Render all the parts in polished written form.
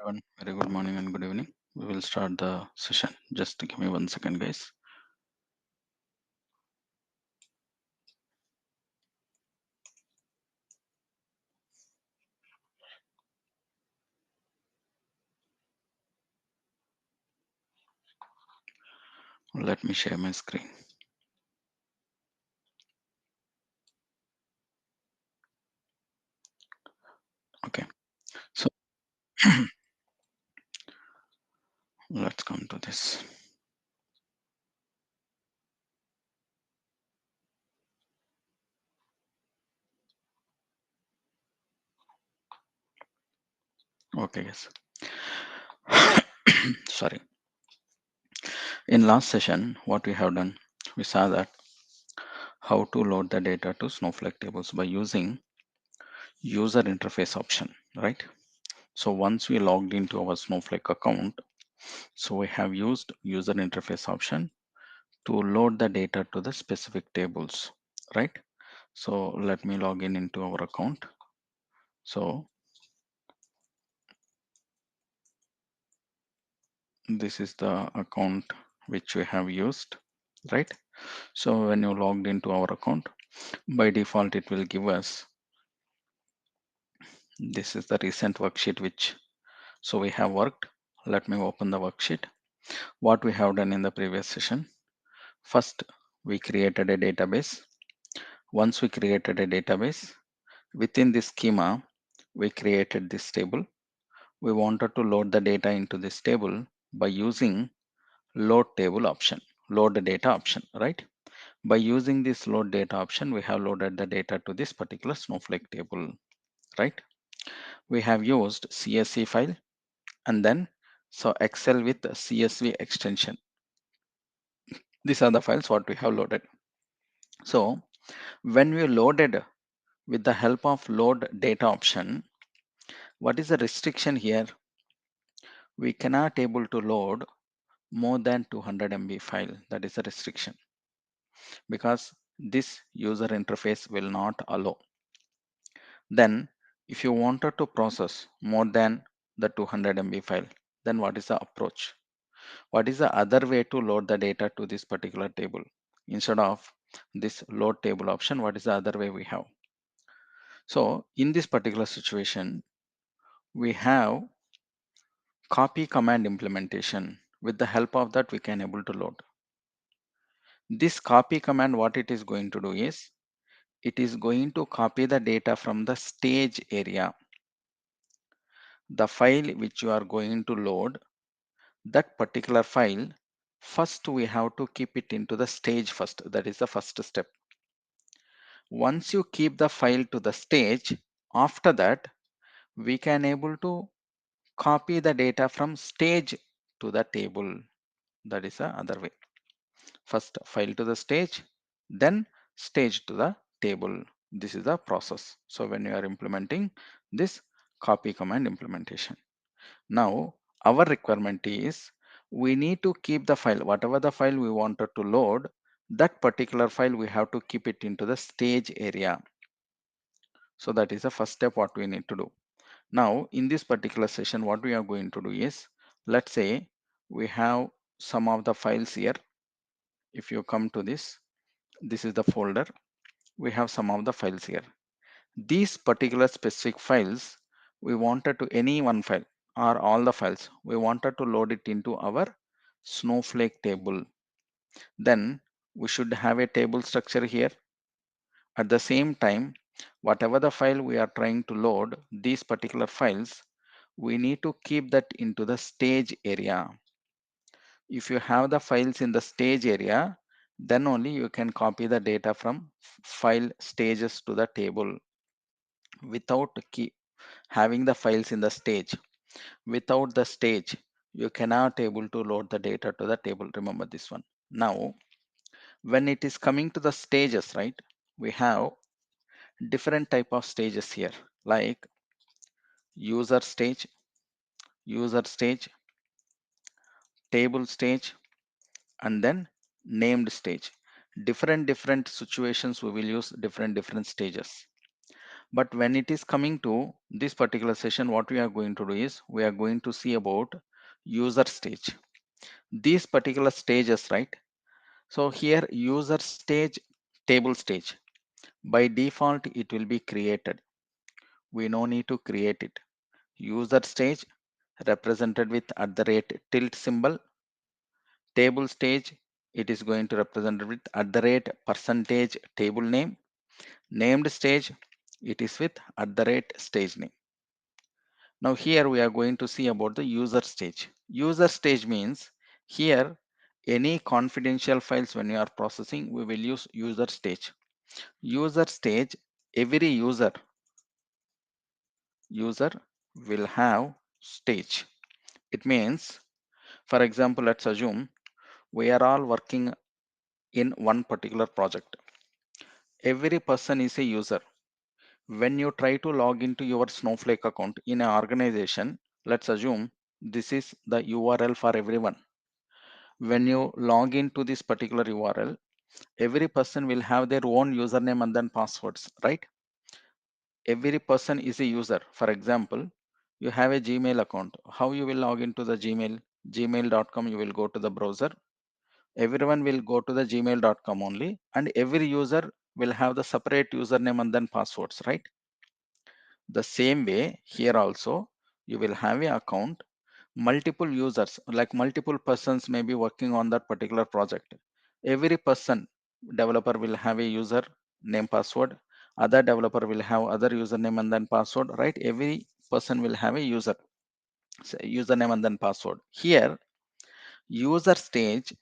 everyone. Very good morning and good evening. We will start the session. Just give me 1 second, guys. Let me share my screen. Okay. So let's come to this. Okay, guys. Sorry. In last session, what we have done, we saw that how to load the data to Snowflake tables by using user interface option, right? So once we logged into our Snowflake account, so we have used user interface option to load the data to the specific tables, right? So let me log in into our account. So this is the account which we have used, right? So when you logged into our account, by default it will give us, this is the recent worksheet which, so we have worked. Let me open the worksheet. What we have done in the previous session, first we created a database. Once we created a database, within this schema we created this table. We wanted to load the data into this table by using load table option, load the data option, right? By using this load data option, we have loaded the data to this particular Snowflake table, right? We have used CSV file and then so Excel with CSV extension. These are the files what we have loaded. So when we loaded with the help of load data option, what is the restriction here? We cannot able to load more than 200 MB file. That is the restriction, because this user interface will not allow. Then if you wanted to process more than the 200 MB file, then what is the approach? What is the other way to load the data to this particular table? Instead of this load table option, what is the other way we have? So in this particular situation, we have copy command implementation. With the help of that, we can able to load. This copy command, what it is going to do is, it is going to copy the data from the stage area. The file which you are going to load, that particular file, first we have to keep it into the stage first. That is the first step. Once you keep the file to the stage, after that we can able to copy the data from stage to the table. That is the other way. First file to the stage, then stage to the table. This is the process. So when you are implementing this copy command implementation, now our requirement is, we need to keep the file, whatever the file we wanted to load, that particular file we have to keep it into the stage area. So that is the first step what we need to do. Now in this particular session, what we are going to do is, let's say we have some of the files here. If you come to this is the folder. We have some of the files here. These particular specific files, we wanted to, any one file or all the files, we wanted to load it into our Snowflake table. Then we should have a table structure here. At the same time, whatever the file we are trying to load, these particular files, we need to keep that into the stage area. If you have the files in the stage area, then only you can copy the data from file stages to the table. Without having the files in the stage, without the stage, you cannot able to load the data to the table. Remember this one. Now when it is coming to the stages, right, we have different type of stages here, like user stage, user stage, table stage, and then named stage. Different situations we will use different stages. But when it is coming to this particular session, what we are going to do is we are going to see about user stage. These particular stages, right? So here user stage, table stage. By default, it will be created. We no need to create it. User stage represented with at the rate tilt symbol. Table stage, it is going to represent with at the rate percentage table name. Named stage, it is with at the rate stage name. Now here we are going to see about the user stage. User stage means here any confidential files when you are processing, we will use user stage. User stage, every user will have stage. It means, for example, let's assume we are all working in one particular project. Every person is a user. When you try to log into your Snowflake account in an organization, let's assume this is the URL for everyone. When you log into this particular URL, every person will have their own username and then passwords, right? Every person is a user. For example, you have a Gmail account. How you will log into the Gmail? Gmail.com, you will go to the browser. Everyone will go to the gmail.com only, and every user will have the separate username and then passwords, right? The same way here also, you will have a account, multiple users, like multiple persons may be working on that particular project. Every person, developer will have a user name password, other developer will have other username and then password, right? Every person will have a username and then password. Here, user stage,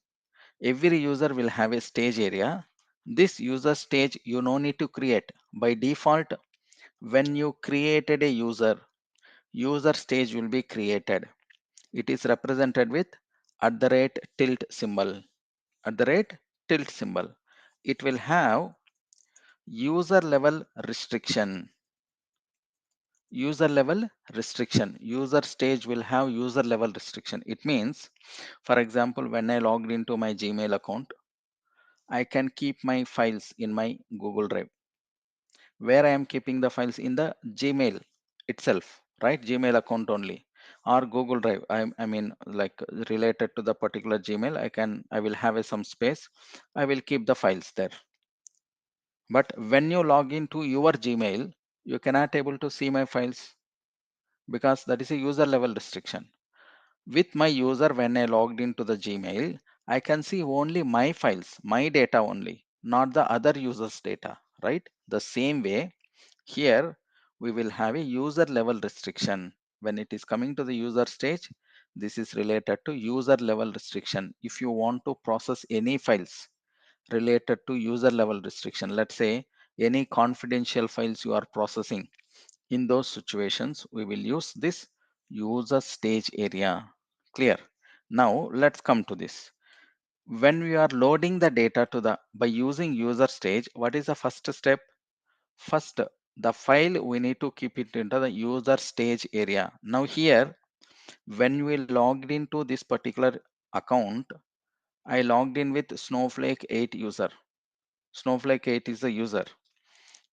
every user will have a stage area. This user stage you no need to create. By default, when you created a user stage will be created. It is represented with at the rate tilt symbol. At the rate tilt symbol. It will have user level restriction. User level restriction. User stage will have user level restriction. It means, for example, when I logged into my Gmail account, I can keep my files in my Google Drive. Where I am keeping the files in the Gmail itself, right? Gmail account only, or Google Drive. I mean, like related to the particular Gmail, I will have some space. I will keep the files there. But when you log into your Gmail, you cannot able to see my files because that is a user level restriction. With my user, when I logged into the Gmail, I can see only my files, my data only, not the other users' data, right? The same way, here we will have a user level restriction. When it is coming to the user stage, this is related to user level restriction. If you want to process any files related to user level restriction, let's say any confidential files you are processing, in those situations, we will use this user stage area. Clear? Now let's come to this. When we are loading the data to the by using user stage, what is the first step? First, the file we need to keep it into the user stage area. Now here, when we logged into this particular account, I logged in with Snowflake 8 user. Snowflake 8 is the user.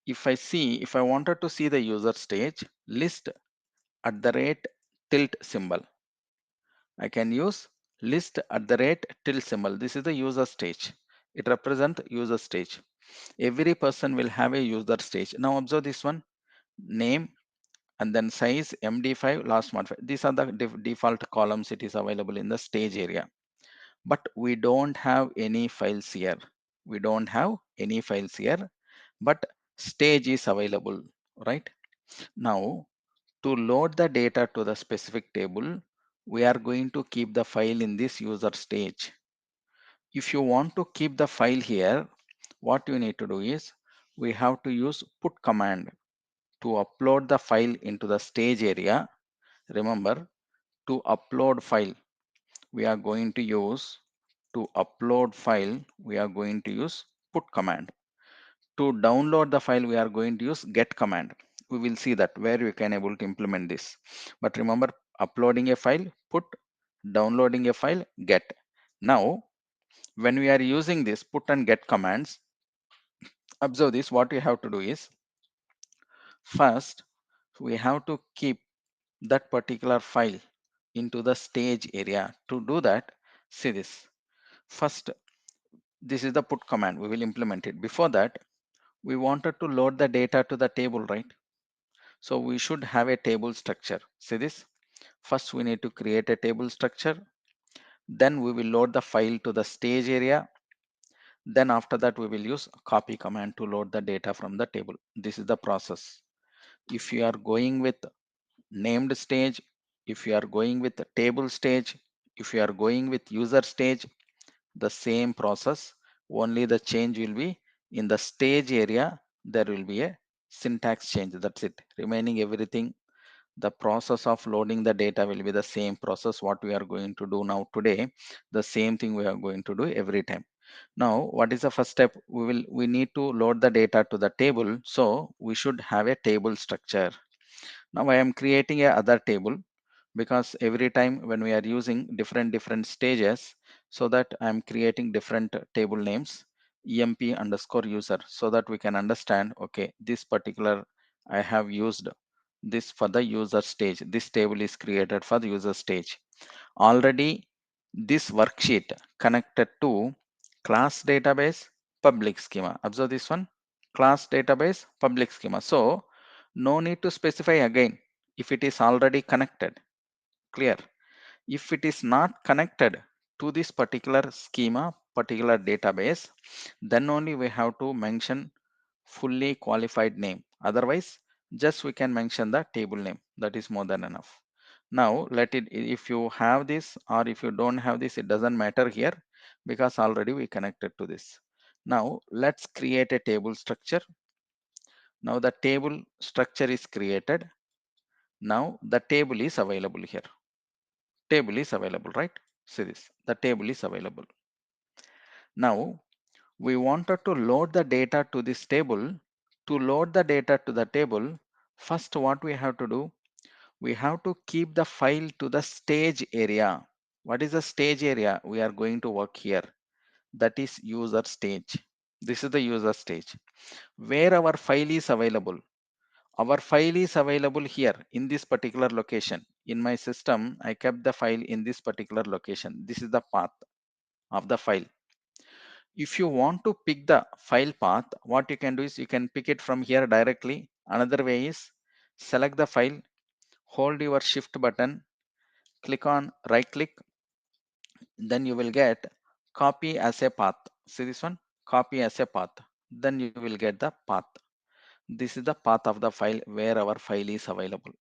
If I wanted to see the user stage, list at the rate tilt symbol. I can use list at the rate tilt symbol. This is the user stage. It represents user stage. Every person will have a user stage. Now observe this one, name and then size, MD5, last modifier. These are the default columns it is available in the stage area. But we don't have any files here. We don't have any files here, but stage is available, right? Now, to load the data to the specific table, we are going to keep the file in this user stage. If you want to keep the file here, what you need to do is we have to use put command to upload the file into the stage area. Remember, to upload file, we are going to use we are going to use put command. To download the file, we are going to use get command. We will see that where we can able to implement this. But remember, uploading a file, put, downloading a file, get. Now, when we are using this put and get commands, observe this, what you have to do is First, we have to keep that particular file into the stage area. To do that, see this. First, this is the put command. We will implement it. Before that, we wanted to load the data to the table, right? So we should have a table structure. See this. First, we need to create a table structure. Then we will load the file to the stage area. Then after that, we will use copy command to load the data from the table. This is the process. If you are going with named stage, if you are going with the table stage, if you are going with user stage, the same process, only the change will be in the stage area. There will be a syntax change. That's it. Remaining everything, the process of loading the data will be the same process what we are going to do now today. The same thing we are going to do every time. Now what is the first step? We need to load the data to the table, so we should have a table structure. Now I am creating a other table, because every time when we are using different stages, so that I am creating different table names, emp underscore user, so that we can understand, okay, this particular I have used this for the user stage. This table is created for the user stage. Already this worksheet connected to class database public schema. Observe this one, class database public schema. So no need to specify again if it is already connected. Clear? If it is not connected to this particular schema, particular database, then only we have to mention fully qualified name. Otherwise, just we can mention the table name. That is more than enough. Now let it, if you have this or if you don't have this, it doesn't matter here, because already we connected to this. Now let's create a table structure. Now the table structure is created. Now the table is available here. Table is available, right? See this, the table is available. Now we wanted to load the data to this table. To load the data to the table, first what we have to do, we have to keep the file to the stage area. What is the stage area? We are going to work here. That is user stage. This is the user stage where our file is available. Our file is available here in this particular location. In my system, I kept the file in this particular location. This is the path of the file. If you want to pick the file path, what you can do is you can pick it from here directly. Another way is select the file, hold your shift button, click on right click, then you will get copy as a path. See this one, copy as a path. Then you will get the path. This is the path of the file where our file is available.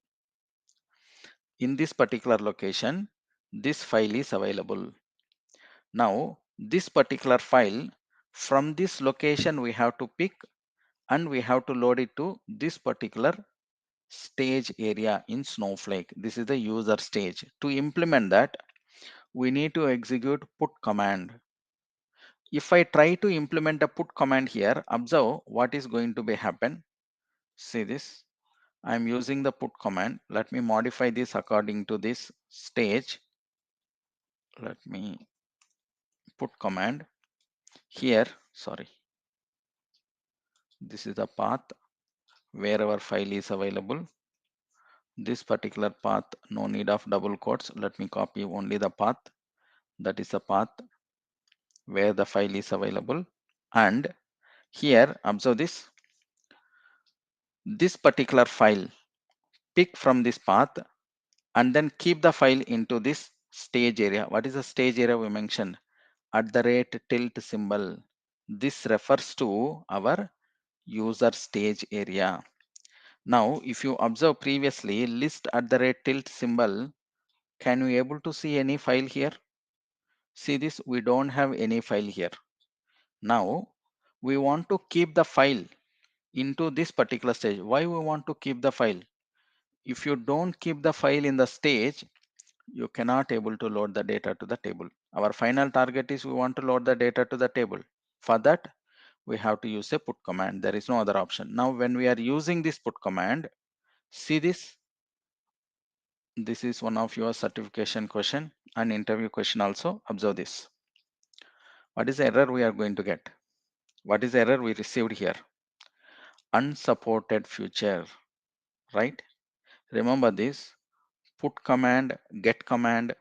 In this particular location, this file is available. Now, this particular file, from this location we have to pick and we have to load it to this particular stage area in Snowflake. This is the user stage. To implement that, we need to execute put command. If I try to implement a put command here, observe what is going to be happen. See this. I'm using the put command. Let me modify this according to this stage. Let me put command here. Sorry. This is the path where our file is available. This particular path, no need of double quotes. Let me copy only the path. That is the path where the file is available. And here, observe this. This particular file, pick from this path and then keep the file into this stage area. What is the stage area we mentioned? At the rate tilt symbol. This refers to our user stage area. Now, if you observe previously, list at the rate tilt symbol, can we able to see any file here? See this, we don't have any file here. Now, we want to keep the file into this particular stage. Why we want to keep the file? If you don't keep the file in the stage, you cannot able to load the data to the table. Our final target is we want to load the data to the table. For that, we have to use a put command. There is no other option. Now, when we are using this put command, see this. This is one of your certification question and interview question also. Observe this. What is the error we are going to get? What is the error we received here? Unsupported future. right? Remember this, put command, get command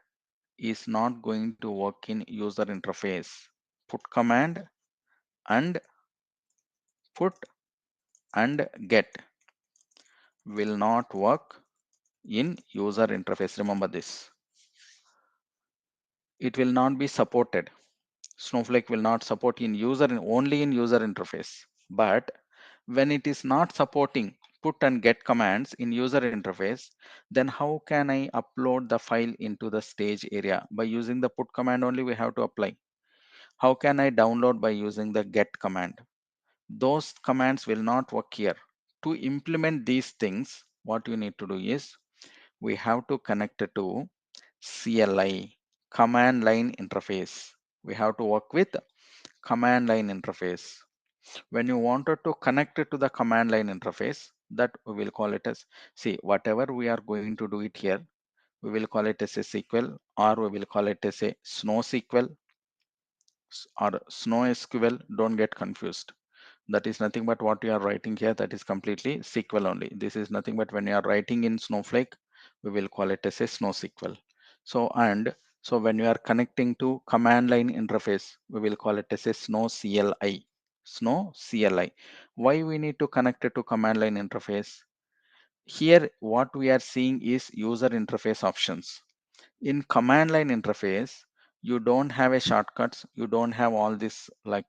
is not going to work in user interface. Put command and put and get will not work in user interface. Remember this. It will not be supported. Snowflake will not support in only in user interface. But when it is not supporting put and get commands in user interface, then how can I upload the file into the stage area? By using the put command only we have to apply. How can I download? By using the get command. Those commands will not work here. To implement these things, what you need to do is we have to connect it to CLI, command line interface. We have to work with command line interface. When you wanted to connect it to the command line interface, that we will call it as, see, whatever we are going to do it here, we will call it as a SQL, or we will call it as a Snow SQL or Snow SQL. Don't get confused. That is nothing but what you are writing here, that is completely SQL only. This is nothing but when you are writing in Snowflake, we will call it as a Snow SQL. So when you are connecting to command line interface, we will call it as a Snow CLI. Snow CLI. Why we need to connect it to command line interface? Here what we are seeing is user interface options. In command line interface, you don't have a shortcuts, you don't have all this like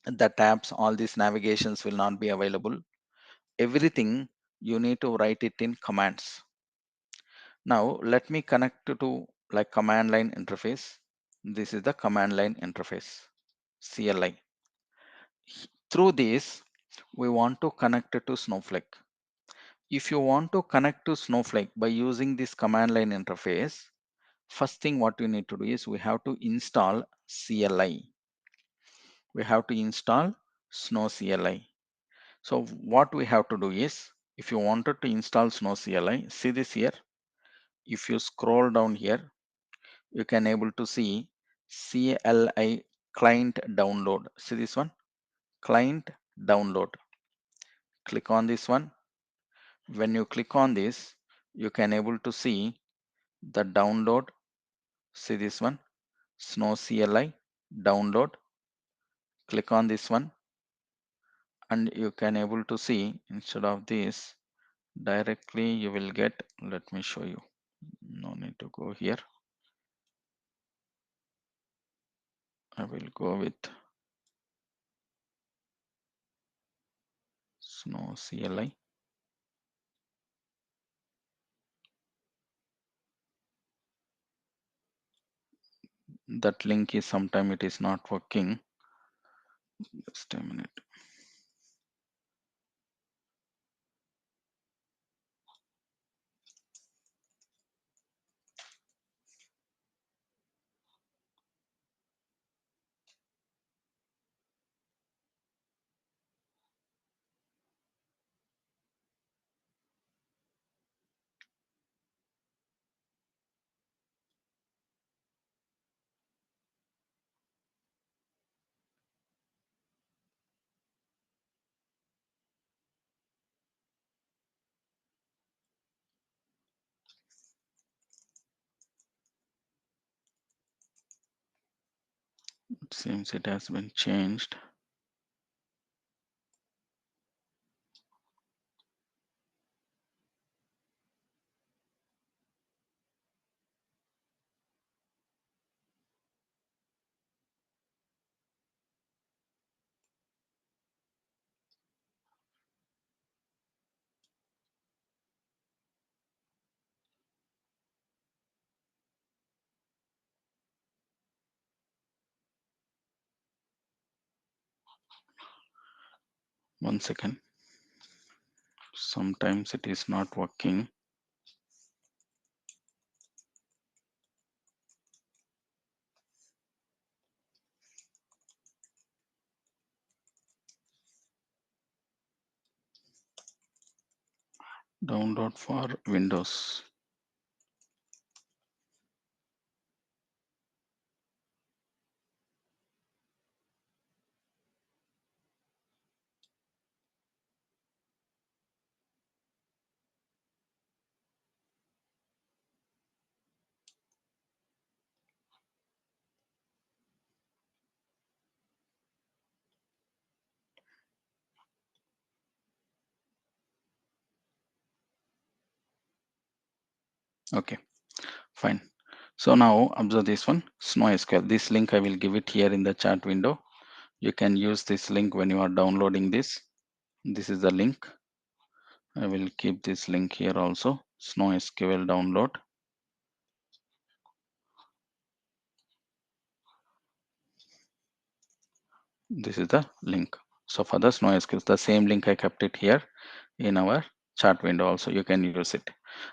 the tabs, all these navigations will not be available. Everything you need to write it in commands. Now let me connect to like command line interface. This is the command line interface, CLI. Through this, we want to connect it to Snowflake. If you want to connect to Snowflake by using this command line interface, first thing what you need to do is we have to install CLI. We have to install Snow CLI. So what we have to do is, if you wanted to install Snow CLI, see this here. If you scroll down here, you can able to see CLI client download. See this one, client download. Click on this one. When you click on this, you can able to see the download. See this one, Snow CLI download. Click on this one and you can able to see, instead of this directly you will get, let me show you, no need to go here. I will go with Snow CLI. That link is sometime it is not working. Just a minute. It seems it has been changed. One second. Sometimes it is not working. Download for Windows. Okay, fine. So now observe this one, SnowSQL. This link I will give it here in the chat window. You can use this link when you are downloading this. This is the link. I will keep this link here also. SnowSQL download. This is the link. So for the SnowSQL, the same link I kept it here in our chat window also. You can use it.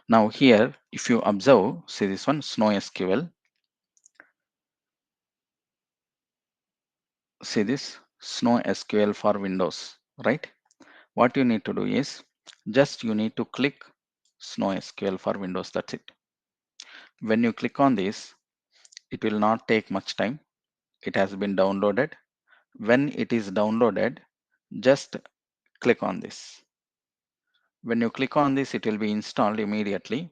Now here, if you observe, see this one, SnowSQL. See this, SnowSQL for Windows, right? What you need to do is just you need to click SnowSQL for Windows. That's it. When you click on this, it will not take much time. It has been downloaded. When it is downloaded, just click on this. When you click on this, it will be installed immediately.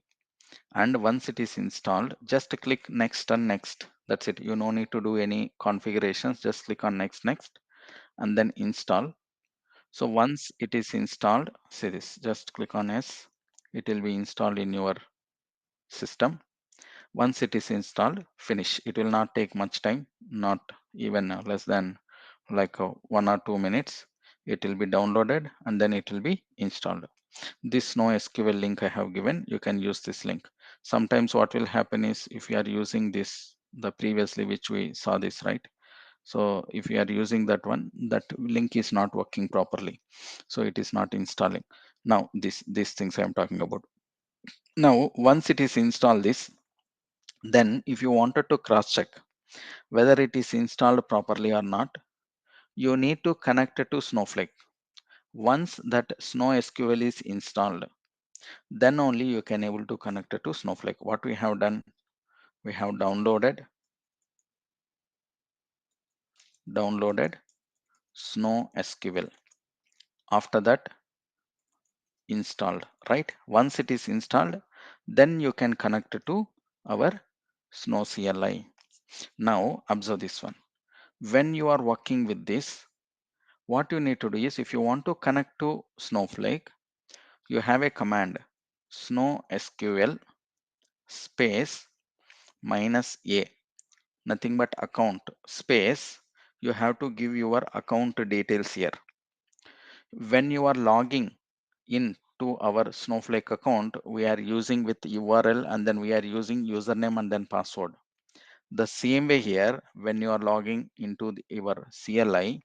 And once it is installed, just click next and next. That's it. You no need to do any configurations. Just click on next and then install. So once it is installed, see this, just click on yes. It will be installed in your system. Once it is installed, finish. It will not take much time, not even less than like 1 or 2 minutes. It will be downloaded and then it will be installed. This NoSQL link I have given, you can use this link. Sometimes what will happen is if you are using this, the previously which we saw this, right? So if you are using that one, that link is not working properly. So it is not installing. Now these things I am talking about. Now once it is installed this, then if you wanted to cross check whether it is installed properly or not, you need to connect it to Snowflake. Once that SnowSQL is installed, then only you can able to connect it to Snowflake. What we have done, we have downloaded SnowSQL. After that, installed, right? Once it is installed, then you can connect it to our Snow CLI. Now observe this one. When you are working with this, what you need to do is if you want to connect to Snowflake, you have a command SnowSQL space -a, nothing but account space. You have to give your account details here. When you are logging in to our Snowflake account, we are using with URL and then we are using username and then password. The same way here, when you are logging into your CLI,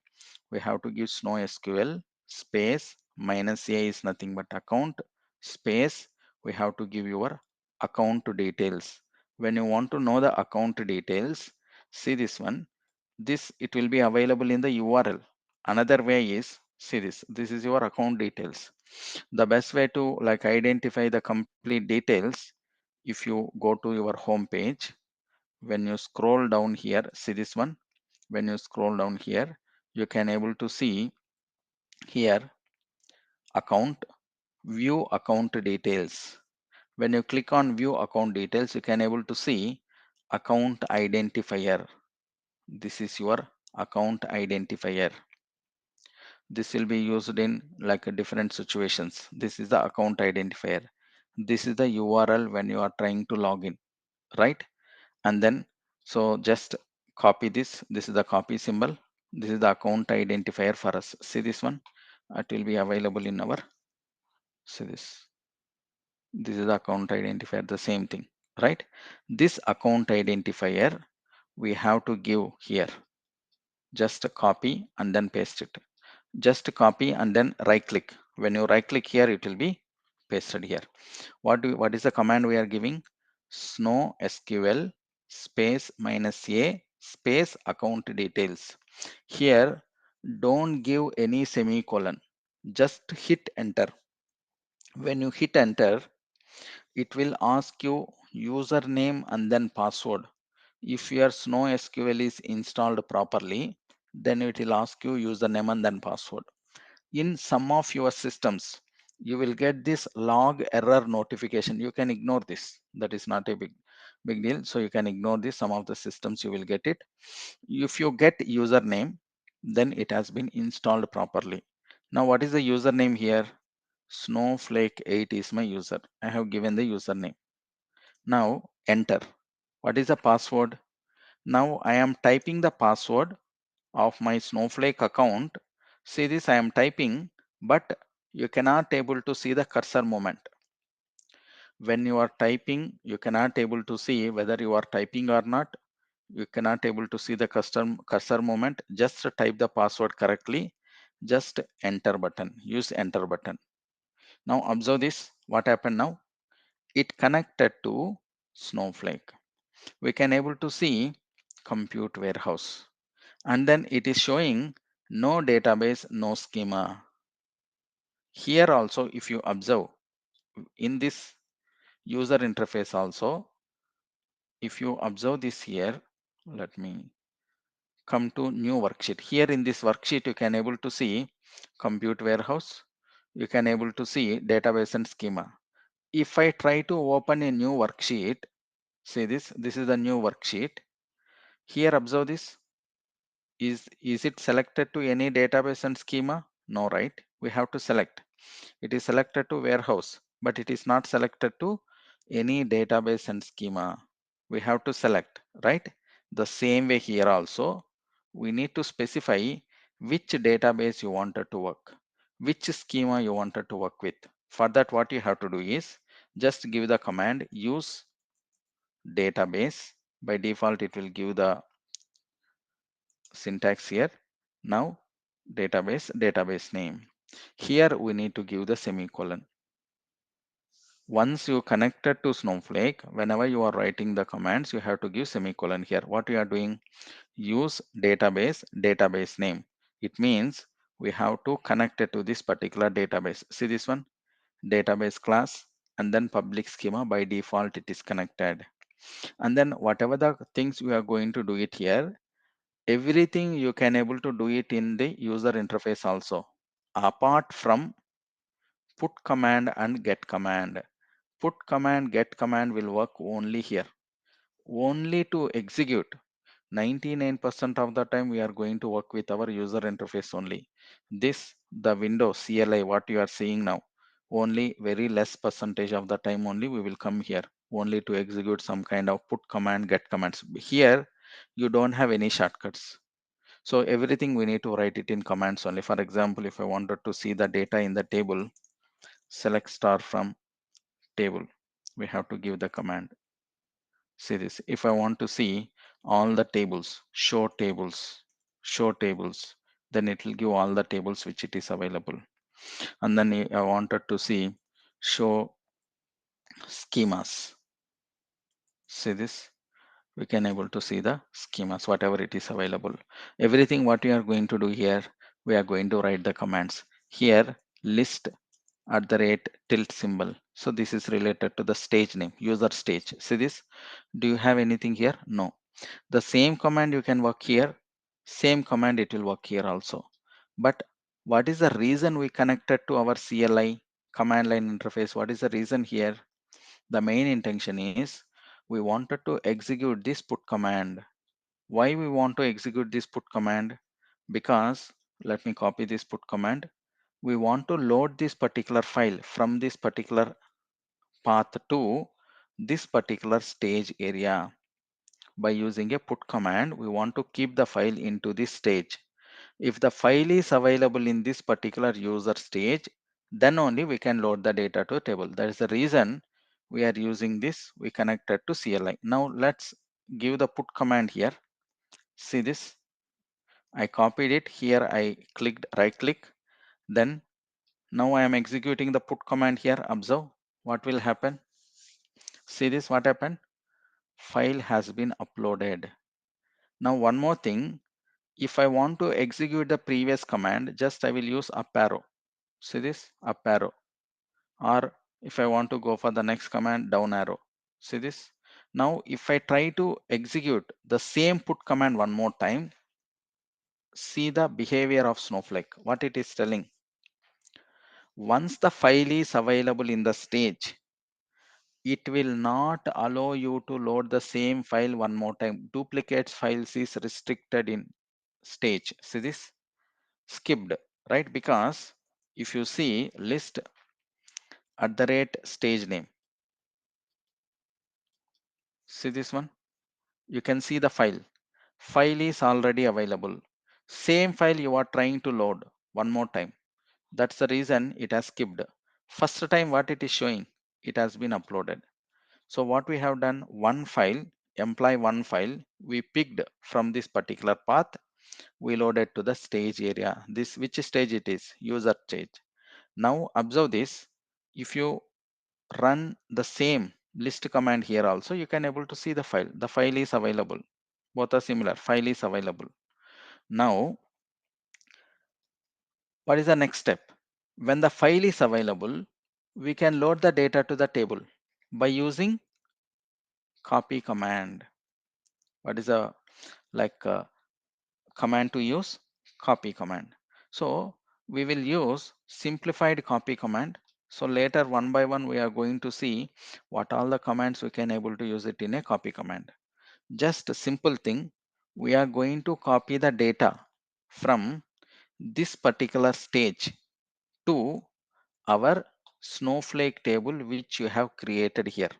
we have to give SnowSQL space -a is nothing but account space. We have to give your account details. When you want to know the account details, see this one. This it will be available in the URL. Another way is see this. This is your account details. The best way to like identify the complete details, if you go to your home page, when you scroll down here, see this one. When you scroll down here, you can able to see here account, view account details. When you click on view account details, you can able to see account identifier. This is your account identifier. This will be used in like different situations. This is the account identifier. This is the URL when you are trying to log in, right? And then so just copy this. This is the copy symbol. This is the account identifier for us. See this one. It will be available in our, see this. This is the account identifier, the same thing, right? This account identifier we have to give here. Just copy and then paste it. Just copy and then right click. When you right click here, it will be pasted here. What is the command we are giving? SnowSQL space -a space account details. Here don't give any semicolon, just hit enter. When you hit enter, it will ask you username and then password. If your SnowSQL is installed properly, then it will ask you username and then password. In some of your systems, you will get this log error notification. You can ignore this. That is not a big deal. So you can ignore this. Some of the systems you will get it. If you get username, then it has been installed properly. Now what is the username here? Snowflake 8 is my user. I have given the username. Now enter. What is the password? Now I am typing the password of my Snowflake account. See this, I am typing, but you cannot able to see the cursor movement. When you are typing, you cannot able to see whether you are typing or not. You cannot able to see the cursor movement. Just type the password correctly. Just enter button. Use enter button. Now observe this. What happened now? It connected to Snowflake. We can able to see compute warehouse. And then it is showing no database, no schema. Here also, if you observe in this user interface also, if you observe this here, let me come to new worksheet. Here in this worksheet, you can able to see compute warehouse. You can able to see database and schema. If I try to open a new worksheet, see this is the new worksheet. Here observe this. Is it selected to any database and schema? No, right? We have to select. It is selected to warehouse, but it is not selected to any database and schema. We have to select, right? The same way here also, we need to specify which database you wanted to work, which schema you wanted to work with. For that, what you have to do is just give the command use database. By default, it will give the syntax here. Now, database name. Here we need to give the semicolon. Once you connected to Snowflake, whenever you are writing the commands, you have to give semicolon here. What you are doing? Use database name. It means we have to connect it to this particular database. See this one, database class, and then public schema. By default, it is connected. And then whatever the things we are going to do it here, everything you can able to do it in the user interface also, apart from put command and get command. Put command, get command will work only here, only to execute. 99% of the time we are going to work with our user interface only. This, the window CLI, what you are seeing now, only very less percentage of the time only we will come here, only to execute some kind of put command, get commands. Here, you don't have any shortcuts. So everything we need to write it in commands only. For example, if I wanted to see the data in the table, select star from table, we have to give the command. See this, if I want to see all the tables, show tables, then it will give all the tables which it is available. And then I wanted to see show schemas. See this, we can able to see the schemas, whatever it is available. Everything what we are going to do here, we are going to write the commands. Here, list @ symbol. So this is related to the stage name, user stage. See this, do you have anything here? No. The same command you can work here, same command it will work here also. But what is the reason we connected to our CLI command line interface? What is the reason here? The main intention is we wanted to execute this put command. Why we want to execute this put command? Because let me copy this put command. We want to load this particular file from this particular path to this particular stage area. By using a put command, we want to keep the file into this stage. If the file is available in this particular user stage, then only we can load the data to a table. That is the reason we are using this. We connected to CLI. Now let's give the put command here. See this, I copied it here. I clicked right click. Then now I am executing the put command here. Observe what will happen. See this, what happened? File has been uploaded. Now one more thing, if I want to execute the previous command, just I will use up arrow. See this, up arrow. Or if I want to go for the next command, down arrow. See this. Now if I try to execute the same put command one more time, see the behavior of Snowflake, what it is telling. Once the file is available in the stage, it will not allow you to load the same file one more time. Duplicates files is restricted in stage. See this, skipped, right? Because if you see list @ stage name, See this one? You can see the file. File is already available. Same file you are trying to load one more time. That's the reason it has skipped. First time what it is showing, it has been uploaded. So what we have done, one file, employee one file, we picked from this particular path, we loaded to the stage area. This which stage it is? User stage. Now observe this. If you run the same list command here also, you can able to see the file. The file is available. Both are similar. File is available. Now, what is the next step? When the file is available, we can load the data to the table by using copy command. What is a command to use? Copy command. So we will use simplified copy command. So later one by one we are going to see what all the commands we can able to use it in a copy command. Just a simple thing, we are going to copy the data from this particular stage to our Snowflake table which you have created here.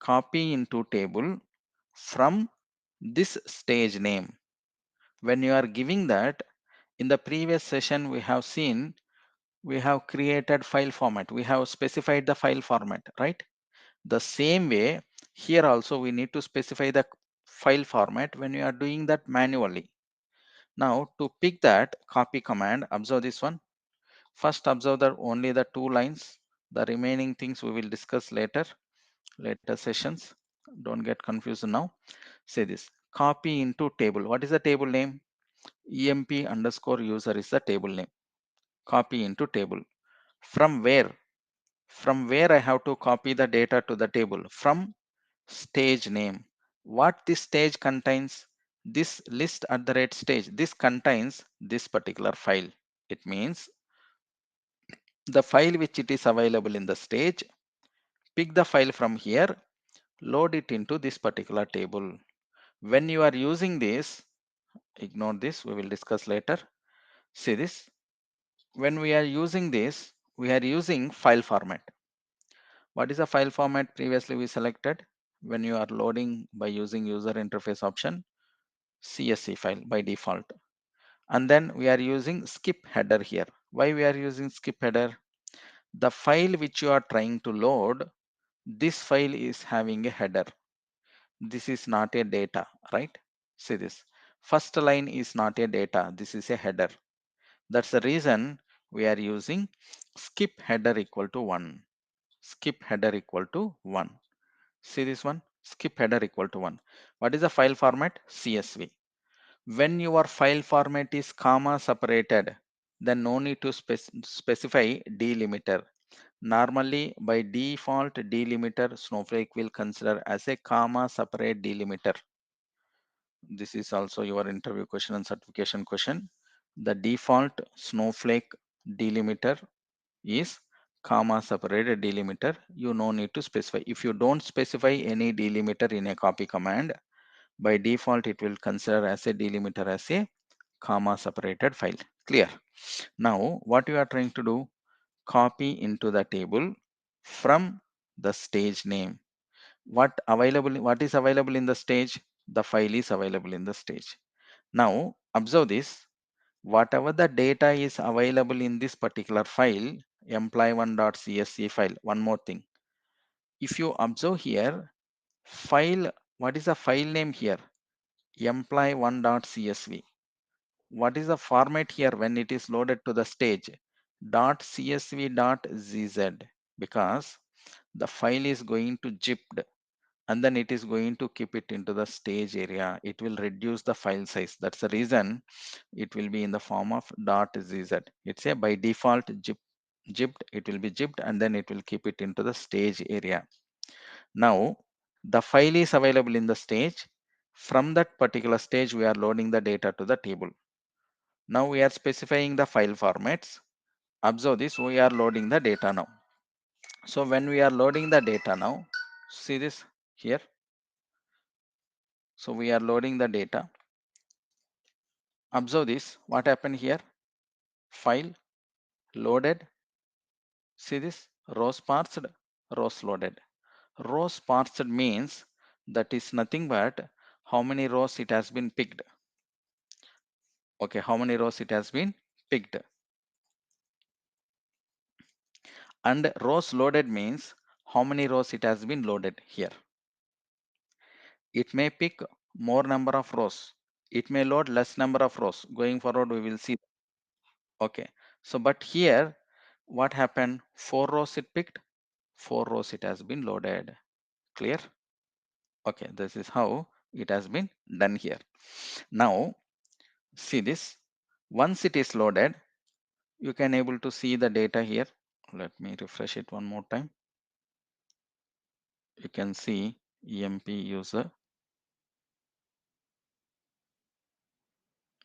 Copy into table from this stage name. When you are giving that, in the previous session we have seen we have created file format. We have specified the file format, right? The same way here also we need to specify the file format when you are doing that manually. Now to pick that copy command, observe this one. First observe the only the two lines. The remaining things we will discuss later sessions. Don't get confused now. Say this, copy into table. What is the table name? emp underscore user is the table name. Copy into table. From where? From where I have to copy the data to the table? From stage name. What this stage contains? This list at the rate stage. This contains this particular file. It means the file which it is available in the stage. Pick the file from here, load it into this particular table. When you are using this, ignore this, we will discuss later. See this. When we are using this, we are using file format. What is the file format previously we selected? When you are loading by using user interface option, CSV file by default. And then we are using skip header here. Why we are using skip header? The file which you are trying to load, this file is having a header. This is not a data, right? See this. First line is not a data. This is a header. That's the reason we are using skip header equal to 1. Skip header equal to 1. See this one? Skip header equal to 1. What is the file format? CSV. When your file format is comma separated, then no need to specify delimiter. Normally, by default, delimiter Snowflake will consider as a comma separate delimiter. This is also your interview question and certification question. The default Snowflake delimiter is comma separated delimiter. You no need to specify. If you don't specify any delimiter in a copy command, by default it will consider as a delimiter as a comma separated file. Clear? Now what you are trying to do, copy into the table from the stage name. What is available in the stage? The file is available in the stage. Now observe this. Whatever the data is available in this particular file, employee1.csv file. One more thing. If you observe here, file, what is the file name here? employee1.csv. What is the format here when it is loaded to the stage? .csv.zz, because the file is going to zipped and then it is going to keep it into the stage area. It will reduce the file size. That's the reason it will be in the form of .zz. It's a by default zipped. It will be zipped and then it will keep it into the stage area. Now the file is available in the stage. From that particular stage, we are loading the data to the table. Now we are specifying the file formats. Observe this, we are loading the data now. So when we are loading the data now, see this here. So we are loading the data. Observe this, what happened here? File loaded. See this, rows parsed, rows loaded. Rows parsed means that is nothing but how many rows it has been picked. Okay, how many rows it has been picked. And rows loaded means how many rows it has been loaded here. It may pick more number of rows. It may load less number of rows. Going forward, we will see. Okay, so but here, what happened? 4 rows it picked, 4 rows it has been loaded. Clear? Okay, this is how it has been done here. Now, see this. Once it is loaded, you can able to see the data here. Let me refresh it one more time. You can see EMP user.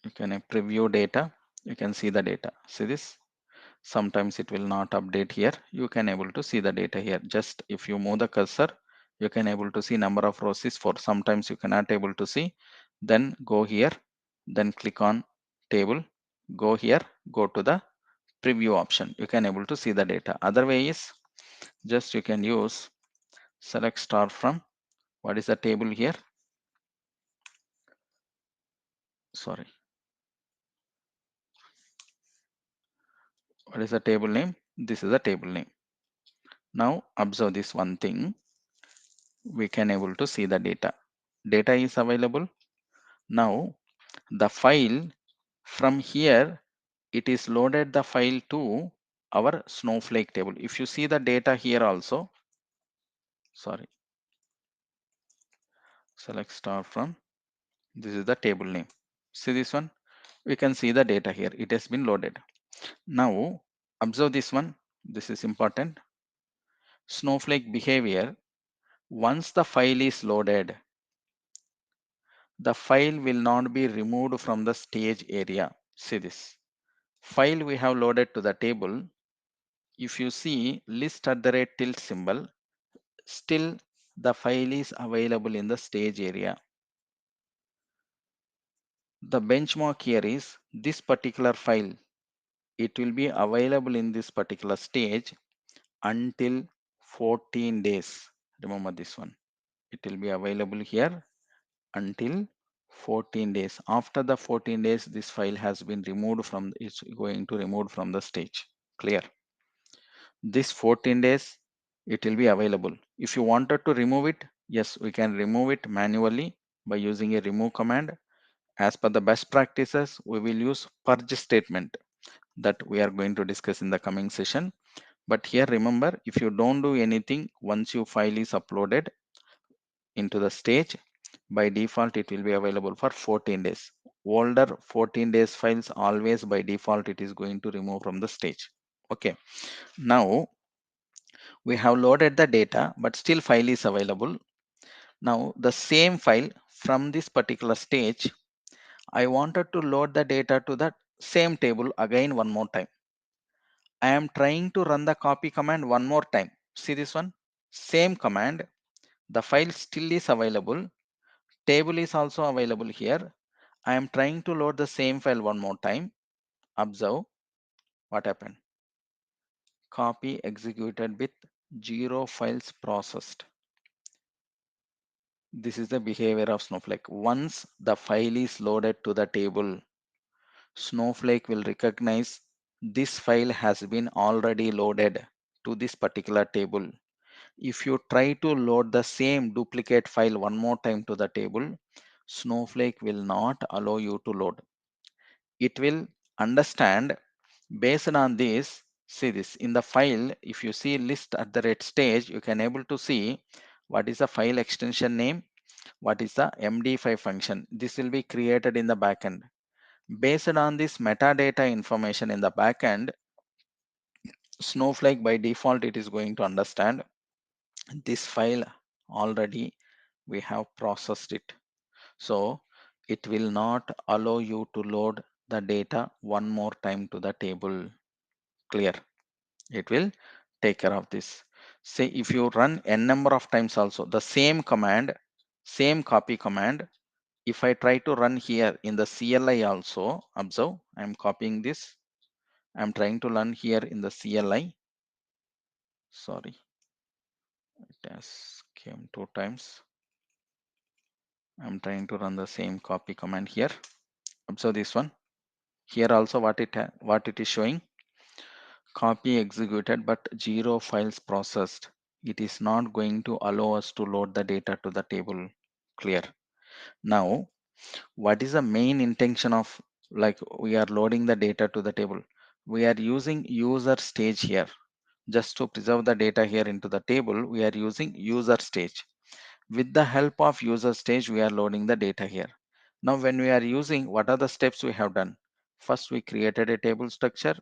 You can preview data. You can see the data. See this? Sometimes it will not update here. You can able to see the data here. Just if you move the cursor, you can able to see number of rows is 4. Sometimes you cannot able to see. Then go here. Then click on table. Go here. Go to the preview option. You can able to see the data. Other way is just you can use select star from what is the table here. Sorry. What is the table name? This is the table name. Now observe this one thing. We can able to see the data. Data is available. Now the file from here, it is loaded the file to our Snowflake table. If you see the data here also, sorry, select star from, this is the table name. See this one? We can see the data here. It has been loaded. Now observe this one. This is important. Snowflake behavior. Once the file is loaded, the file will not be removed from the stage area. See this. File we have loaded to the table. If you see list at the rate tilde symbol, still the file is available in the stage area. The benchmark here is this particular file. It will be available in this particular stage until 14 days. Remember this one. It will be available here until 14 days. After the 14 days, this file has been removed from, it's going to remove from the stage. Clear? This 14 days, it will be available. If you wanted to remove it, yes, we can remove it manually by using a remove command. As per the best practices, we will use purge statement that we are going to discuss in the coming session. But here remember, if you don't do anything, once your file is uploaded into the stage, by default it will be available for 14 days. Older 14 days files, always by default it is going to remove from the stage. Okay, now we have loaded the data, but still file is available. Now the same file from this particular stage, I wanted to load the data to that same table again one more time. I am trying to run the copy command one more time. See this one? Same command. The file still is available. Table is also available here. I am trying to load the same file one more time. Observe what happened. Copy executed with 0 files processed. This is the behavior of Snowflake. Once the file is loaded to the table, Snowflake will recognize this file has been already loaded to this particular table. If you try to load the same duplicate file one more time to the table, Snowflake will not allow you to load. It will understand based on this. See this in the file. If you see list at the rate stage, you can able to see what is the file extension name, what is the MD5 function. This will be created in the backend. Based on this metadata information in the backend, Snowflake by default it is going to understand this file already we have processed it. So it will not allow you to load the data one more time to the table. Clear? It will take care of this. Say if you run n number of times also the same command, same copy command, if I try to run here in the CLI also, observe, I'm copying this. I'm trying to run here in the CLI. Sorry. It has came 2 times. I'm trying to run the same copy command here. Observe this one. Here also what it is showing, copy executed but 0 files processed. It is not going to allow us to load the data to the table. Clear. Now what is the main intention of, like, we are loading the data to the table? We are using user stage here. Just to preserve the data here into the table, we are using user stage. With the help of user stage, we are loading the data here. Now when we are using, what are the steps we have done? First we created a table structure.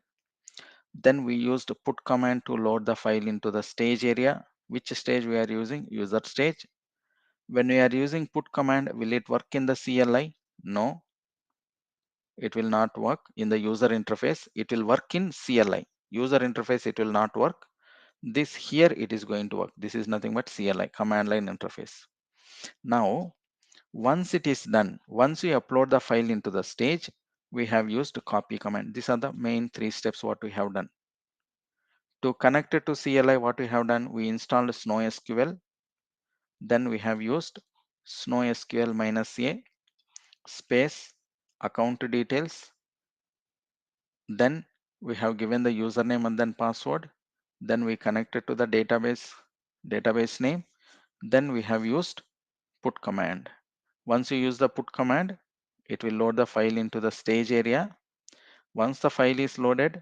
Then we used put command to load the file into the stage area. Which stage we are using? User stage. When we are using put command, will it work in the CLI? No, it will not work in the user interface. It will work in CLI. User interface, it will not work. This here it is going to work. This is nothing but CLI, command line interface. Now once it is done, once we upload the file into the stage, we have used copy command. These are the main 3 steps what we have done. To connect it to CLI, what we have done, we installed SnowSQL. Then we have used SnowSQL -a space account details. Then we have given the username and then password. Then we connected to the database name. Then we have used put command. Once you use the put command, it will load the file into the stage area. Once the file is loaded,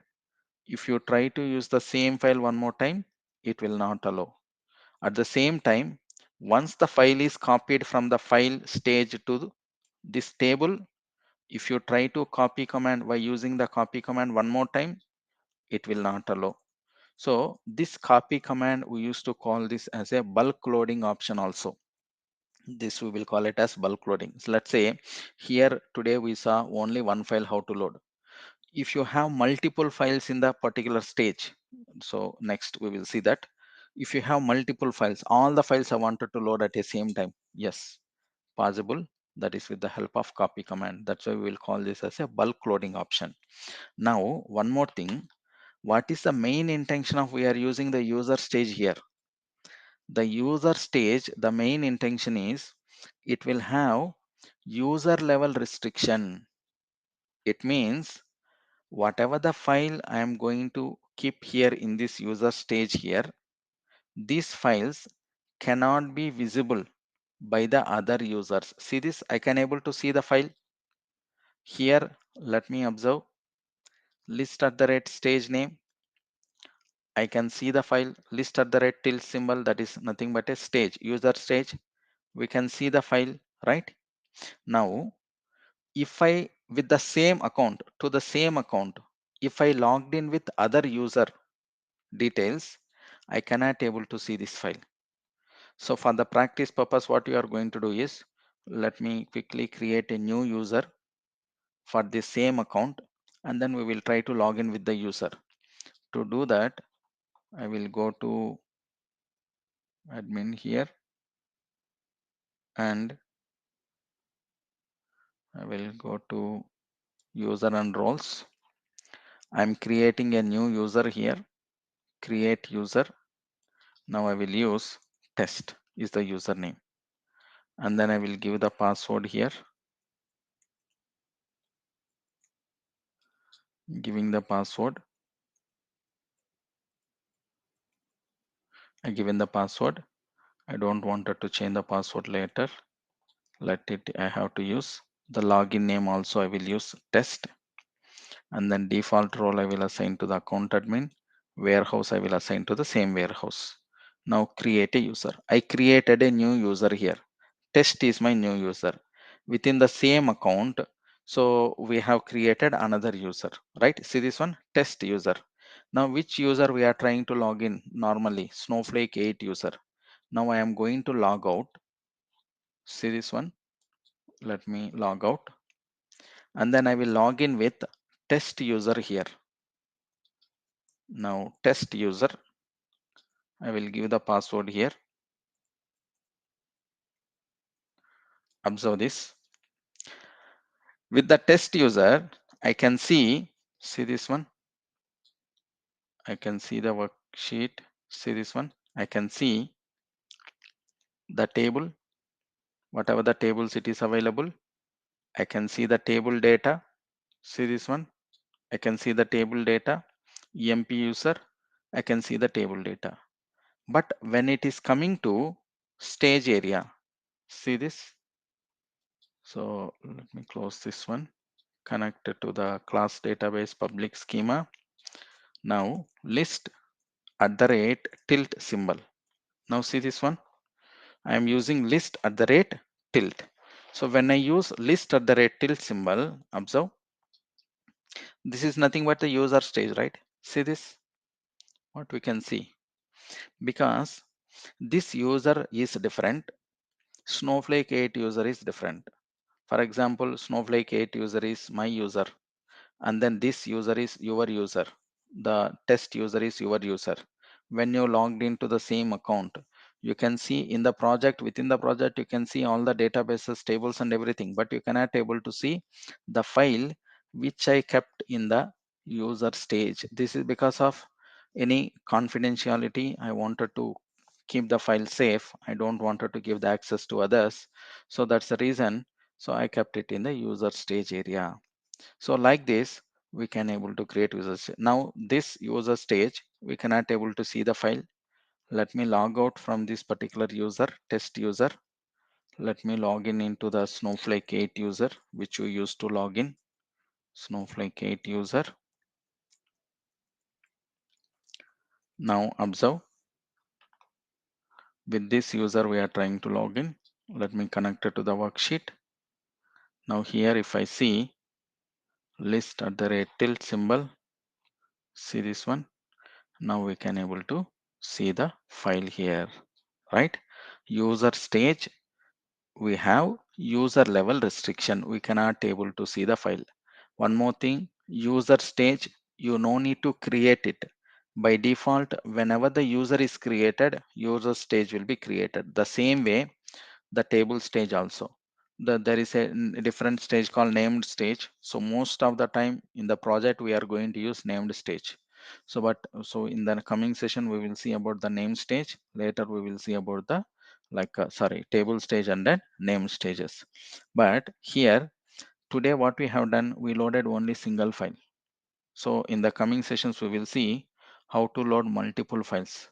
if you try to use the same file one more time, it will not allow. At the same time, once the file is copied from the file stage to this table, if you try to copy command by using the copy command one more time, it will not allow. So this copy command, we used to call this as a bulk loading option also. This we will call it as bulk loading. So let's say here today we saw only one file how to load. If you have multiple files in the particular stage, so next we will see that if you have multiple files, all the files I wanted to load at the same time, yes, possible. That is with the help of copy command. That's why we will call this as a bulk loading option. Now one more thing, what is the main intention of we are using the user stage here? The user stage, the main intention is it will have user level restriction. It means whatever the file I am going to keep here in this user stage here, these files cannot be visible by the other users. See this, I can able to see the file here. Let me observe list at the rate stage name. I can see the file list at the rate tilde symbol, that is nothing but a stage, user stage. We can see the file, right? Now if I with the same account to the same account, if I logged in with other user details, I cannot able to see this file. So for the practice purpose, what you are going to do is, let me quickly create a new user for the same account, and then we will try to log in with the user. To do that, I will go to admin here and I will go to user and roles. I'm creating a new user here, create user. Now I will use test is the username, and then I will give the password here. Giving the password, I given the password. I don't want it to change the password later. Let it, I have to use the login name also. I will use test, and then default role I will assign to the account admin. Warehouse I will assign to the same warehouse. Now create a user. I created a new user here. Test is my new user within the same account. So we have created another user, right? See this one, test user. Now which user we are trying to log in? Normally Snowflake 8 user. Now I am going to log out. See this one, let me log out, and then I will log in with test user here. Now test user, I will give the password here. Observe this. With the test user, I can see this one. I can see the worksheet. See this one. I can see the table, whatever the tables it is available. I can see the table data. See this one. I can see the table data. EMP user. I can see the table data. But when it is coming to stage area, see this. So let me close this one. Connected to the class database public schema. Now list at the rate tilt symbol. Now see this one. I am using list at the rate tilt. So when I use list at the rate tilt symbol, observe, this is nothing but the user stage, right? See this, what we can see, because this user is different. Snowflake 8 user is different. For example, Snowflake 8 user is my user, and then this user is your user. The test user is your user. When you logged into the same account, you can see in the project, within the project, you can see all the databases, tables and everything, but you cannot able to see the file which I kept in the user stage. This is because of any confidentiality. I wanted to keep the file safe. I don't wanted to give the access to others. So that's the reason. So I kept it in the user stage area. So like this, we can able to create user stage. Now this user stage, we cannot able to see the file. Let me log out from this particular user, test user. Let me log in into the Snowflake 8 user, which we used to log in. Snowflake 8 user. Now observe, with this user, we are trying to log in. Let me connect it to the worksheet. Now here, if I see list at the rate tilt symbol, see this one. Now we can able to see the file here, right? User stage, we have user level restriction. We cannot able to see the file. One more thing, user stage, you no need to create it. By default, whenever the user is created, user stage will be created. The same way, the table stage also. There is a different stage called named stage. So most of the time in the project, we are going to use named stage. So in the coming session, we will see about the name stage. Later, we will see about the table stage and then name stages. But here today, what we have done, we loaded only single file. So in the coming sessions, we will see how to load multiple files.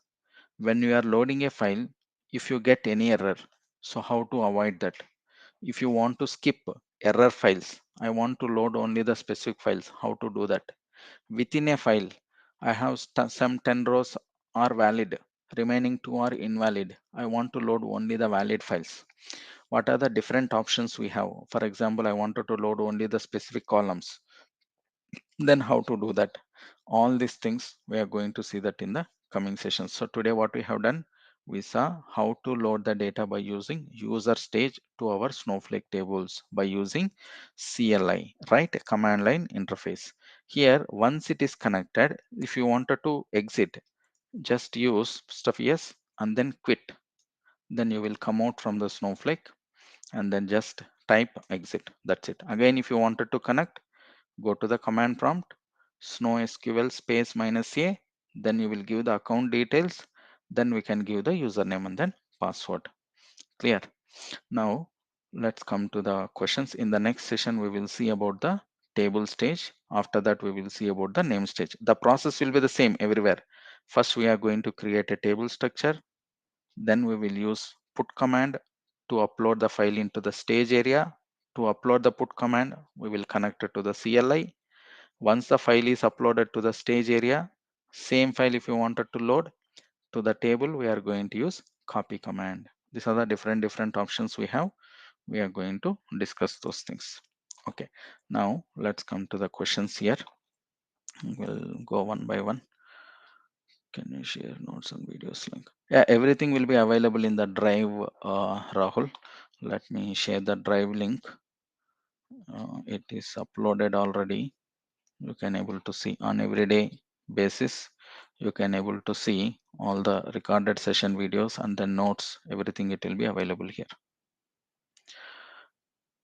When you are loading a file, if you get any error, so how to avoid that? If you want to skip error files, I want to load only the specific files, how to do that? Within a file, I have some 10 rows are valid, remaining 2 are invalid. I want to load only the valid files. What are the different options we have? For example, I wanted to load only the specific columns. Then how to do that? All these things we are going to see that in the coming sessions. So today what we have done, we saw how to load the data by using user stage to our Snowflake tables by using CLI, right? Command line interface. Here, once it is connected, if you wanted to exit, just use stuff yes and then quit. Then you will come out from the Snowflake and then just type exit. That's it. Again, if you wanted to connect, go to the command prompt, snowsql space -a, then you will give the account details, then we can give the username and then password. Clear? Now let's come to the questions. In the next session, we will see about the table stage. After that, we will see about the name stage. The process will be the same everywhere. First, we are going to create a table structure. Then we will use put command to upload the file into the stage area. To upload the put command, we will connect it to the CLI. Once the file is uploaded to the stage area, same file if you wanted to load to the table, we are going to use copy command. These are the different options we have. We are going to discuss those things. Okay, now let's come to the questions here. We'll go one by one. Can you share notes and videos link? Yeah, everything will be available in the drive, Rahul. Let me share the drive link. It is uploaded already. You can able to see on everyday basis. You can able to see all the recorded session videos and the notes. Everything it will be available here.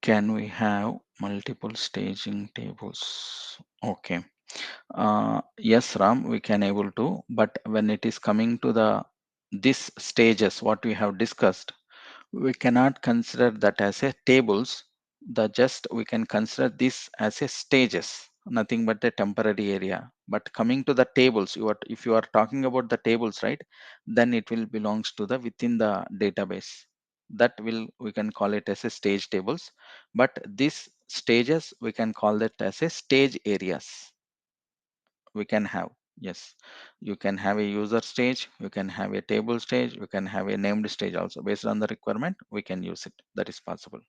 Can we have multiple staging tables? Okay. Yes, Ram, we can able to, but when it is coming to the this stages what we have discussed, We cannot consider that as a tables. The just we can consider this as a stages, nothing but a temporary area. But coming to the tables, if you are talking about the tables, right, then it will belongs to the within the database. That will we can call it as a stage tables. But this stages we can call it as a stage areas. We can have, yes, you can have a user stage, you can have a table stage, you can have a named stage also. Based on the requirement we can use it. That is possible.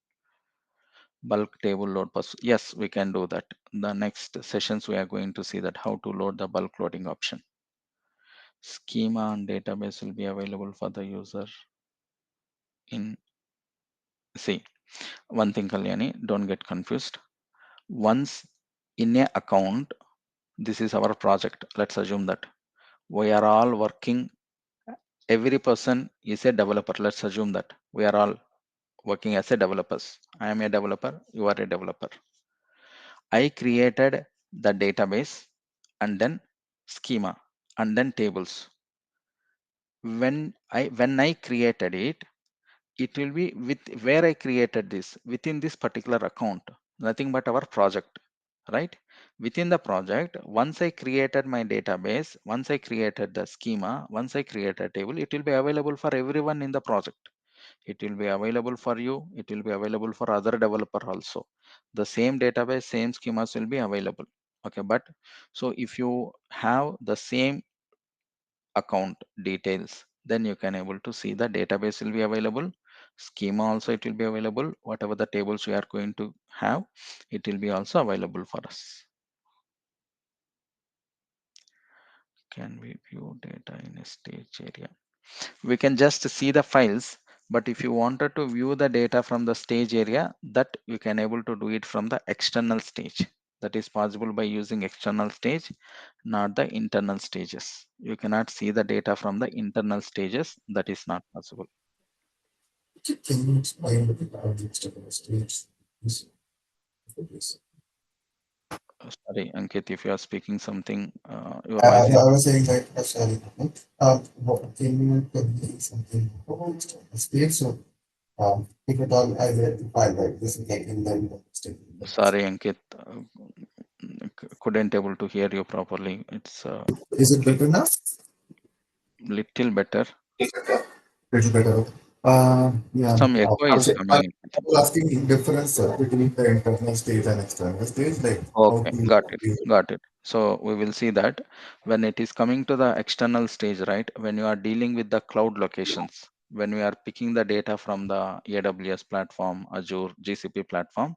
Bulk table load yes, we can do that. The next sessions we are going to see that how to load the bulk loading option. Schema and database will be available for the user in, see, one thing Kalyani, don't get confused. Once in a account, this is our project, let's assume that we are all working, every person is a developer. Let's assume that we are all working as a developers. I am a developer, you are a developer. I created the database and then schema and then tables. When I created it, it will be with where I created this within this particular account, nothing but our project, right? Within the project, once I created my database, once I created the schema, once I created a table, it will be available for everyone in the project. It will be available for you, it will be available for other developer also. The same database, same schemas will be available. Okay, but so if you have the same account details, then you can able to see the database will be available, schema also it will be available, whatever the tables we are going to have, it will be also available for us. Can we view data in a stage area? We can just see the files, but if you wanted to view the data from the stage area, that you can able to do it from the external stage. That is possible by using external stage, not the internal stages. You cannot see the data from the internal stages. That is not possible. Can you explain the context of the stage? Please. Sorry, Ankit, if you are speaking something, your voice is. Yeah, I was saying like, sorry. Can you tell me something about the stage? So, if at all I read the file, like this is like in the state. Sorry, Ankit, couldn't able to hear you properly. It's Is it better now? little better. Little better. Yeah. Some echo I was is saying, I coming. was asking the difference between the internal stage and external stage, like how Okay, to got it. Got it. So we will see that when it is coming to the external stage, right? When you are dealing with the cloud locations, when we are picking the data from the AWS platform, Azure, GCP platform,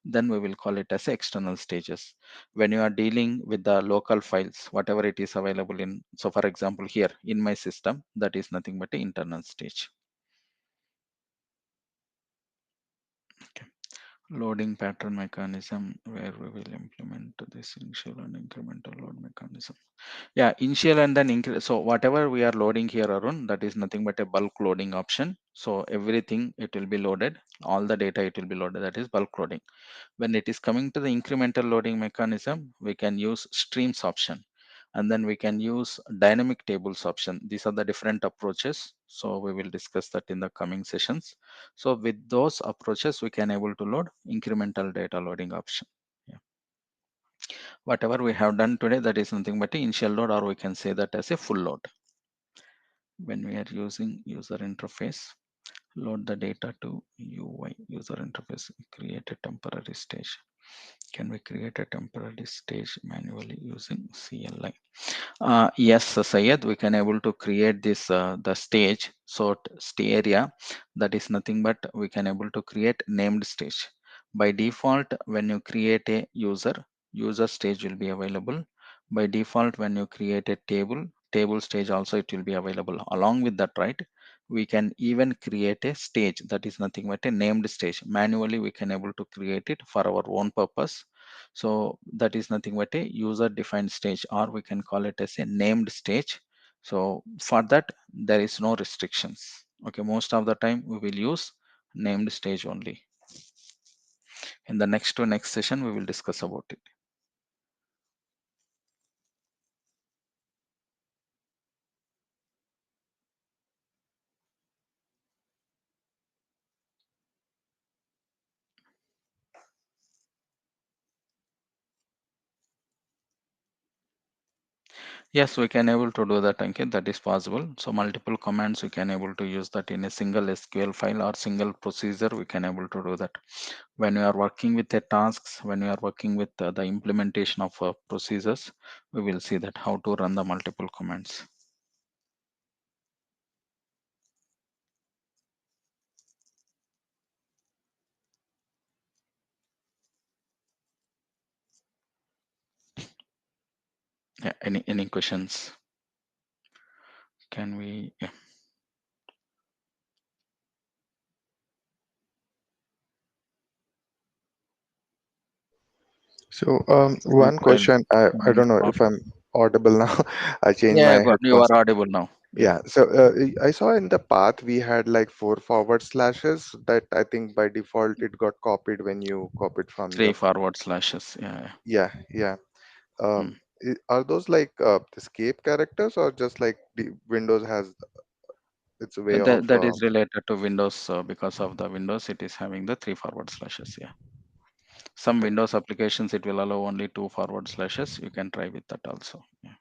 then we will call it as external stages. When you are dealing with the local files, whatever it is available in, so for example, here in my system, that is nothing but the internal stage. Okay. Loading pattern mechanism where we will implement this initial and incremental load mechanism. Yeah, initial and then increase. So whatever we are loading here, Arun, that is nothing but a bulk loading option. So everything it will be loaded, all the data it will be loaded. That is bulk loading. When it is coming to the incremental loading mechanism, we can use streams option, and then we can use dynamic tables option. These are the different approaches. So we will discuss that in the coming sessions. So with those approaches, we can able to load incremental data loading option. Yeah. Whatever we have done today, that is nothing but the initial load, or we can say that as a full load. When we are using user interface, load the data to UI user interface, create a temporary stage. Can we create a temporary stage manually using CLI? Yes, Sayed, we can able to create this the stage. So stay area, that is nothing but we can able to create named stage. By default, when you create a user stage will be available. By default, when you create a table stage also it will be available. Along with that, right? We can even create a stage, that is nothing but a named stage. Manually, we can able to create it for our own purpose. So that is nothing but a user defined stage, or we can call it as a named stage. So for that, there is no restrictions. Okay, most of the time we will use named stage only. In the next session, we will discuss about it. Yes, we can able to do that, Ankit. That is possible. So multiple commands we can able to use that in a single SQL file or single procedure. We can able to do that when we are working with the tasks. When we are working with the implementation of procedures, we will see that how to run the multiple commands. Yeah, any questions? Can we? Yeah, So, so one while question. I running don't know clock. if I'm audible now. I changed Yeah, my you headphones. are audible now. Yeah, Yeah. So, I saw in the path we had like four forward slashes that I think by default it got copied when you copied from three the. forward slashes. Yeah, Yeah. Yeah. yeah. Hmm. Are those like escape characters or just like the Windows has its way of? That is related to Windows because of the Windows. It is having the three forward slashes. Yeah. Some Okay. Windows applications it will allow only two forward slashes. You can try with that also. Yeah.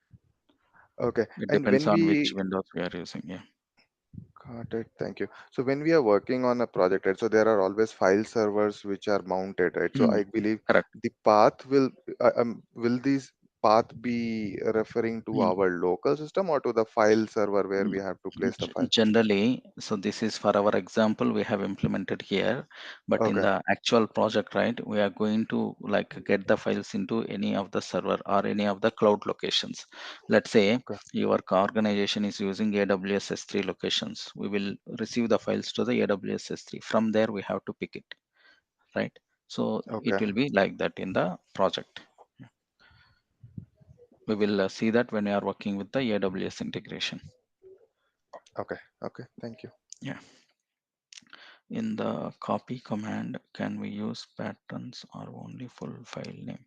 Okay. It And depends when on which we Windows we are using. Yeah. got it. Thank you. So when we are working on a project, right, so there are always file servers which are mounted, right? So Hmm. I believe Correct. the path will these path be referring to Hmm. our local system or to the file server where Mm, we have to place the file? Generally, so this is for our example we have implemented here, but in Okay. the actual project, right, we are going to like get the files into any of the server or any of the cloud locations. Let's say Okay. your organization is using AWS S3 locations. We will receive the files to the AWS S3. From there, we have to pick it, right? So it Okay. will be like that in the project. We will see that when we are working with the AWS integration. Okay. Okay. Thank you. Yeah. In the copy command, can we use patterns or only full file name?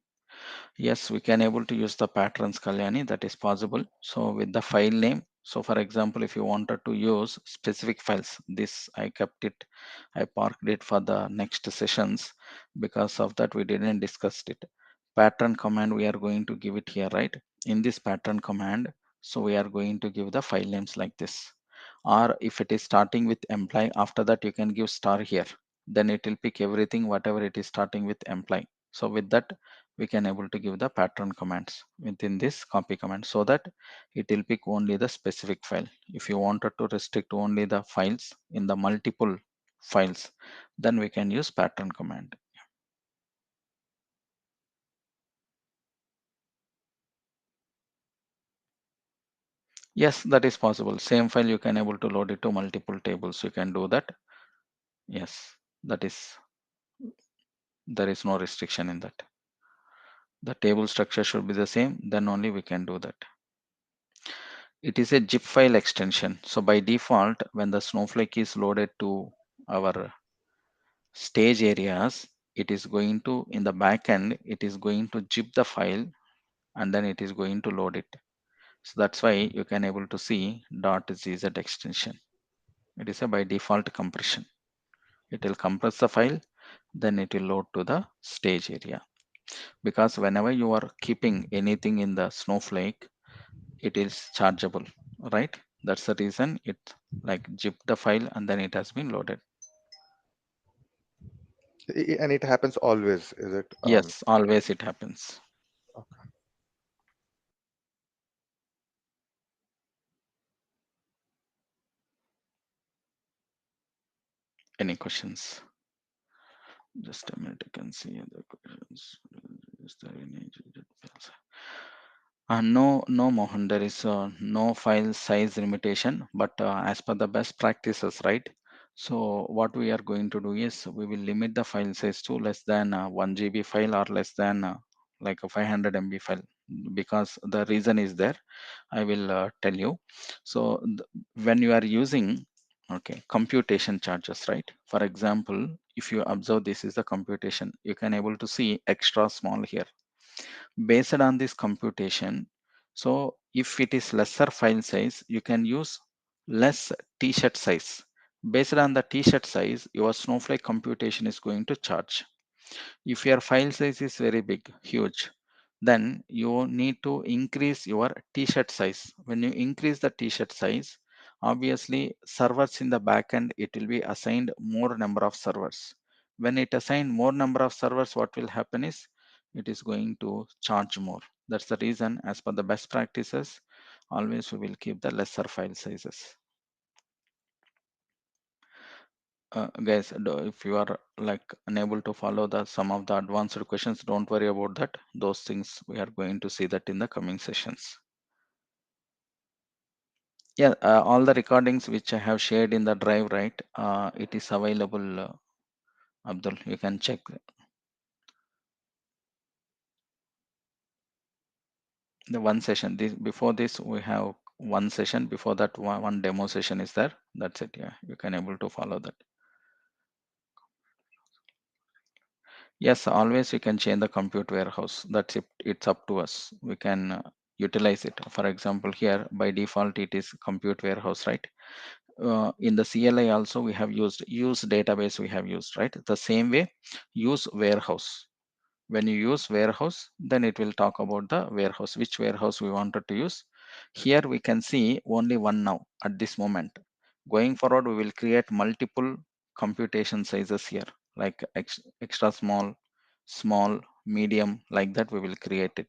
Yes, we can able to use the patterns, Kalyani. That is possible. So with the file name, so for example, if you wanted to use specific files, this I kept it, I parked it for the next sessions. Because of that, we didn't discuss it. Pattern command, we are going to give it here, right? In this pattern command, so we are going to give the file names like this. Or if it is starting with employee, after that you can give star here. Then it will pick everything, whatever it is starting with employee. So with that, we can able to give the pattern commands within this copy command so that it will pick only the specific file. If you wanted to restrict only the files in the multiple files, then we can use pattern command. Yes, that is possible. Same file you can able to load it to multiple tables. You can do that. Yes, that is, there is no restriction in that. The table structure should be the same, then only we can do that. It is a zip file extension. So by default, when the Snowflake is loaded to our stage areas, it is going to, in the backend, it is going to zip the file and then it is going to load it. So that's why you can able to see .gz extension. It is a by default compression. It will compress the file, then it will load to the stage area. Because whenever you are keeping anything in the Snowflake, it is chargeable, right? That's the reason it like zip the file and then it has been loaded. And it happens always, is it? Yes, always it happens. Okay. Any questions? Just a minute, I can see the questions. Is there any files? No, Mohan, there is no file size limitation, but as per the best practices, right? So what we are going to do is we will limit the file size to less than 1 GB file or less than like a 500 MB file, because the reason is there. I will tell you. So when you are using, okay, computation charges, right? For example, if you observe this is the computation, you can able to see extra small here based on this computation. So if it is lesser file size, you can use less t-shirt size. Based on the t-shirt size, your Snowflake computation is going to charge. If your file size is very big, huge, then you need to increase your t-shirt size. When you increase the t-shirt size, obviously servers in the backend, it will be assigned more number of servers. When it assign more number of servers, what will happen is it is going to charge more. That's the reason, as per the best practices, always we will keep the lesser file sizes. Guys, if you are like unable to follow the some of the advanced questions, don't worry about that. Those things we are going to see that in the coming sessions. Yeah, all the recordings which I have shared in the drive, right? It is available, Abdul. You can check. The one session. This before this we have one session. Before that, one demo session is there. That's it. Yeah, you can able to follow that. Yes, always we can change the compute warehouse. That's it. It's up to us. We can utilize it. For example, here by default it is compute warehouse, right? In the CLI also we have used use database we have used, right? The same way, use warehouse. When you use warehouse, then it will talk about the warehouse, which warehouse we wanted to use. Here we can see only one now at this moment. Going forward, we will create multiple computation sizes here, like extra small, small, medium, like that we will create it.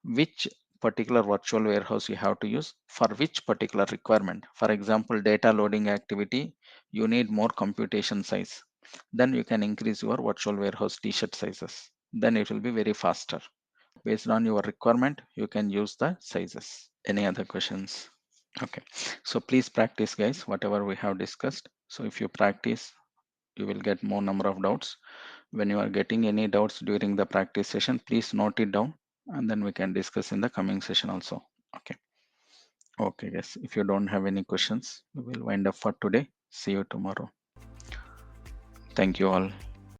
Which particular virtual warehouse you have to use for which particular requirement. For example, data loading activity, you need more computation size. Then you can increase your virtual warehouse t-shirt sizes. Then it will be very faster. Based on your requirement, you can use the sizes. Any other questions? Okay. So please practice, guys, whatever we have discussed. So if you practice, you will get more number of doubts. When you are getting any doubts during the practice session, please note it down and then we can discuss in the coming session also. Okay. Okay, guys. If you don't have any questions, we will wind up for today. See you tomorrow. Thank you all.